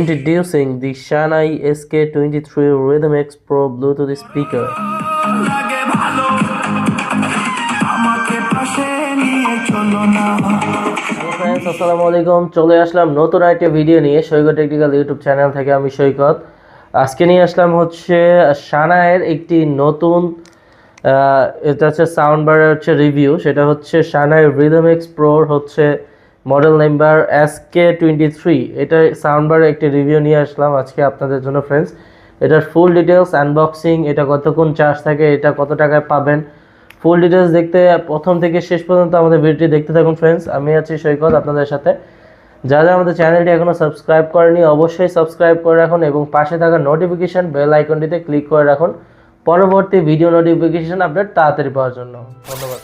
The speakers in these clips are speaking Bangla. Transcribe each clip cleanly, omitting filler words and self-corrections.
Introducing the Shanai SK23 Rhythm X Pro Bluetooth speaker. Hello friends, আসসালামু আলাইকুম। চলে আসলাম নতুন একটা ভিডিও নিয়ে সৈকত টেকনিক্যাল ইউটিউব চ্যানেল থেকে। আমি সৈকত। আজকে নিয়ে আসলাম হচ্ছে শানাইয়ের একটি নতুন এটা হচ্ছে সাউন্ড বারের হচ্ছে রিভিউ। সেটা হচ্ছে শানাই রিদম এক্স প্রোর হচ্ছে মডেল নাম্বার SK23। এটা সাউন্ড বারের একটি রিভিউ নিয়ে আসলাম আজকে আপনাদের জন্য ফ্রেন্ডস। এটার ফুল ডিটেলস, আনবক্সিং, এটা কতক্ষণ চার্জ থাকে, এটা কত টাকায় পাবেন, ফুল ডিটেলস দেখতে প্রথম থেকে শেষ পর্যন্ত আমাদের ভিডিওটি দেখতে থাকুন ফ্রেন্ডস। আমি আছি সৈকত আপনাদের সাথে। যারা আমাদের চ্যানেলটি এখনও সাবস্ক্রাইব করেনি অবশ্যই সাবস্ক্রাইব করে রাখুন এবং পাশে থাকা নোটিফিকেশন বেল আইকনটিতে ক্লিক করে রাখুন পরবর্তী ভিডিও নোটিফিকেশন আপডেট তাড়াতাড়ি পাওয়ার জন্য। ধন্যবাদ।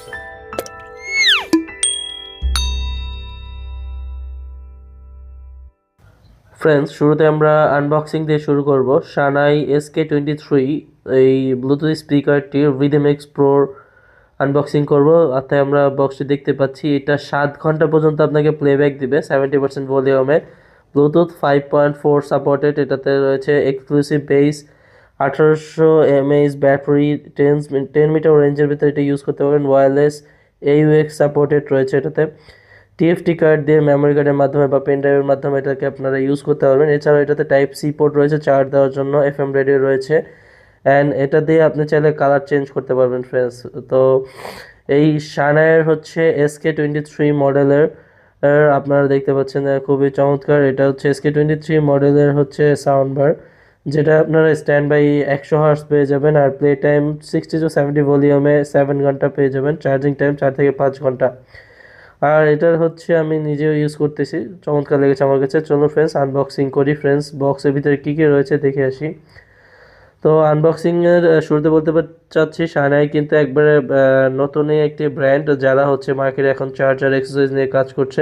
ফ্রেন্ডস, শুরুতে আমরা আনবক্সিং দিয়ে শুরু করব। শানাই SK23 এই ব্লুটুথ স্পিকারটি রিদম এক্স প্রোর আনবক্সিং করব। অর্থাৎ আমরা বক্সটি দেখতে পাচ্ছি এটা 7 ঘন্টা পর্যন্ত আপনাকে প্লেব্যাক দিবে 70% ভলিউমে। Bluetooth 5.4 supported. এটাতে রয়েছে exclusive bass, 1800 mAh battery, 10 metre রেঞ্জের ভিতরে এটা ইউজ করতে পারবেন। ওয়্যারলেস AUX সাপোর্টেড রয়েছে এটাতে। TFT কার্ড দিয়ে মেমোরি কার্ডের মাধ্যমে বা পেন ড্রাইভের মাধ্যমে এটাকে আপনারা ইউজ করতে পারবেন। এছাড়াও এটাতে টাইপ সি পোর্ট রয়েছে চার্জ দেওয়ার জন্য, FM রেডিও রয়েছে, অ্যান্ড এটা দিয়ে আপনি চাইলে কালার চেঞ্জ করতে পারবেন ফ্রেন্ডস। তো এই শানাইয়ের হচ্ছে SK23 মডেলের আপনারা দেখতে পাচ্ছেন খুবই চমৎকার। এটা হচ্ছে SK23 মডেলের হচ্ছে সাউন্ড বার, যেটা আপনারা স্ট্যান্ড বাই 100 হার্টজ পেয়ে যাবেন, আর প্লে টাইম 60 to 70 ভলিউমে 7 ঘন্টা পেয়ে যাবেন। চার্জিং টাইম 4 থেকে 5 ঘন্টা। আর এটার হচ্ছে আমি নিজেও ইউজ করতেছি, চমৎকার লেগেছে আমার কাছে। চলো ফ্রেন্ডস আনবক্সিং করি ফ্রেন্ডস। বক্সের ভিতরে কী কী রয়েছে দেখে আসি। তো আনবক্সিংয়ের শুরুতে বলতে চাচ্ছি শানাই কিন্তু একবারে নতুনই একটি ব্র্যান্ড যারা হচ্ছে মার্কেটে এখন চার্জার এক্সারসাইজ নিয়ে কাজ করছে।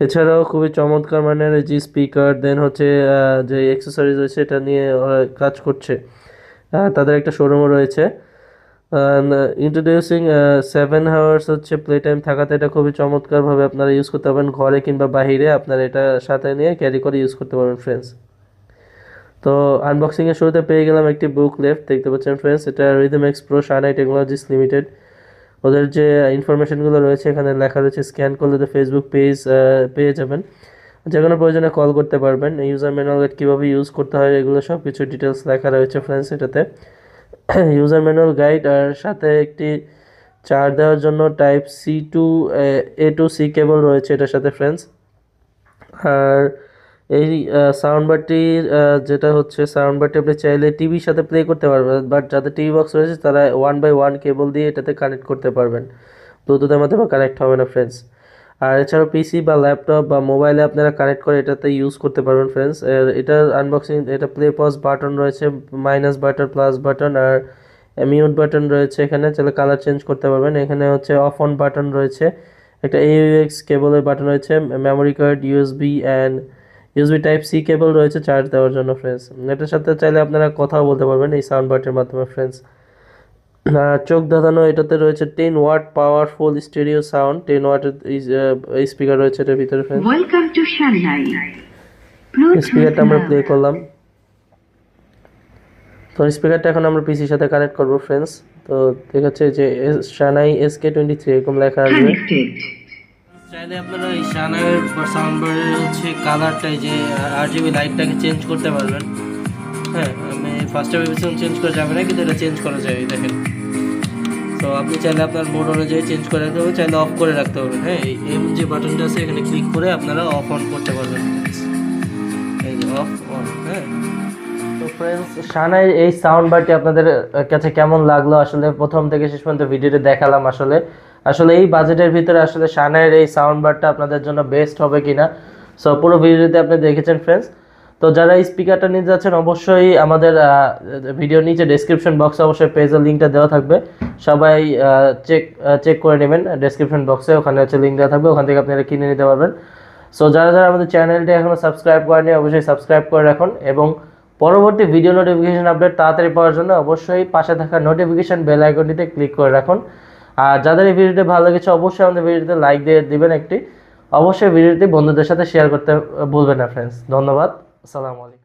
এছাড়াও খুবই চমৎকার মানের যে স্পিকার দেন হচ্ছে যে অ্যাক্সেসরিজ রয়েছে এটা নিয়ে কাজ করছে। তাদের একটা শোরুমও রয়েছে। ইন্ট্রোডিউসিং 7 আওয়ার্স হচ্ছে প্লে টাইম থাকাতে এটা খুবই চমৎকারভাবে আপনারা ইউজ করতে পারবেন ঘরে কিংবা বাহিরে। আপনারা এটা সাথে নিয়ে ক্যারি করে ইউজ করতে পারবেন ফ্রেন্ডস। তো আনবক্সিংয়ের শুরুতে পেয়ে গেলাম একটি বুক লেফট, দেখতে পাচ্ছেন ফ্রেন্ডস। এটা Rhythm X Pro Shanai Technologies Limited. ওদের যে ইনফরমেশনগুলো রয়েছে এখানে লেখা রয়েছে। স্ক্যান করলে তো ফেসবুক পেজ পেয়ে যাবেন। যে কোনো প্রয়োজনে কল করতে পারবেন। ইউজার ম্যানুয়াল কীভাবে ইউজ করতে হয় এগুলো সব কিছু ডিটেলস লেখা রয়েছে ফ্রেন্ডস এটাতে। ইউজার ম্যানুয়াল গাইড, আর সাথে একটি চার্জ দেওয়ার জন্য টাইপ সি টু A2C কেবল রয়েছে এটার সাথে ফ্রেন্ডস। আর এই সাউন্ড বারটির যেটা হচ্ছে সাউন্ড বারটি আপনি চাইলে টিভির সাথে প্লে করতে পারবেন, বাট যাদের টিভি বক্স রয়েছে তারা 1x1 কেবল দিয়ে এটাতে কানেক্ট করতে পারবেন, ব্লুটুথের মাধ্যমে কানেক্ট হবে না ফ্রেন্ডস। আর এছাড়াও পিসি বা ল্যাপটপ বা মোবাইলে আপনারা কানেক্ট করে এটাতে ইউজ করতে পারবেন ফ্রেন্ডস। এটার আনবক্সিং, এটা প্লে পজ বাটন রয়েছে, মাইনাস বাটন, প্লাস বাটন, আর মিউট বাটন রয়েছে। এখানে চাইলে কালার চেঞ্জ করতে পারবেন। এখানে হচ্ছে অফ অন বাটন রয়েছে, একটা AUX কেবলের বাটন রয়েছে, memory card, USB type C cable রয়েছে চার্জ দেওয়ার জন্য ফ্রেন্ডস। এটার সাথে চাইলে আপনারা কথাও বলতে পারবেন এই সাউন্ড বারটির মাধ্যমে ফ্রেন্ডস। চোখ ধাঁধানো এটাতে রয়েছে 10 ওয়াট পাওয়ারফুল স্টেরিও সাউন্ড, 10 ওয়াটের স্পিকার রয়েছে এটার ভিতরে ফ্রেন্ডস। Welcome to Shanai. স্পিকারটা আমরা প্লে করলাম। তো স্পিকারটা এখন আমরা পিসির সাথে কানেক্ট করব ফ্রেন্ডস। তো দেখাচ্ছে যে শানাই SK23 এরকম লেখা আসবে। চাইলে আপনারা এই শানাইয়ের সাউন্ড বারের হচ্ছে কালারটা, যে RGB লাইটটাকে চেঞ্জ করতে পারবেন। হ্যাঁ, আমি ফার্স্টে ভেবেছিলাম চেঞ্জ করা যাবে না, কিন্তু এটা চেঞ্জ করা যায় দেখেন। তো আপনি চাইলে আপনার মোড অনুযায়ী চেঞ্জ করে রাখতে হবে, চাইলে অফ করে রাখতে হবে। হ্যাঁ, এই এম যে বাটনটা আছে এখানে ক্লিক করে আপনারা অফ অন করতে পারবেন। এই যে অফ অন। হ্যাঁ, তো ফ্রেন্ডস শানাইয়ের এই সাউন্ড বারটি আপনাদের কাছে কেমন লাগলো? আসলে প্রথম থেকে শেষ পর্যন্ত ভিডিওতে দেখালাম। আসলে এই বাজেটের ভিতরে আসলে শানাইয়ের এই সাউন্ড বারটা আপনাদের জন্য বেস্ট হবে কিনা, সো পুরো ভিডিওতে আপনি দেখেছেন ফ্রেন্ডস। তো যারা এই স্পিকারটা নিতে যাচ্ছেন অবশ্যই আমাদের ভিডিওর নিচে ডেসক্রিপশন বক্সে অবশ্যই পেজের লিঙ্কটা দেওয়া থাকবে। সবাই চেক করে নেবেন ডেসক্রিপশন বক্সে, ওখানে হচ্ছে লিঙ্ক দেওয়া থাকবে, ওখান থেকে আপনারা কিনে নিতে পারবেন। সো যারা আমাদের চ্যানেলটি এখনও সাবস্ক্রাইব করেনি অবশ্যই সাবস্ক্রাইব করে রাখুন এবং পরবর্তী ভিডিও নোটিফিকেশন আপডেট তাড়াতাড়ি পাওয়ার জন্য অবশ্যই পাশে থাকা নোটিফিকেশন বেল আইকনটিতে ক্লিক করে রাখুন। আর যাদের এই ভিডিওটি ভালো লেগেছে অবশ্যই আমাদের ভিডিওতে লাইক দিয়ে দিবেন একটি। অবশ্যই ভিডিওটি বন্ধুদের সাথে শেয়ার করতে ভুলবেন না ফ্রেন্ডস। ধন্যবাদ। আসসালামু আলাইকুম।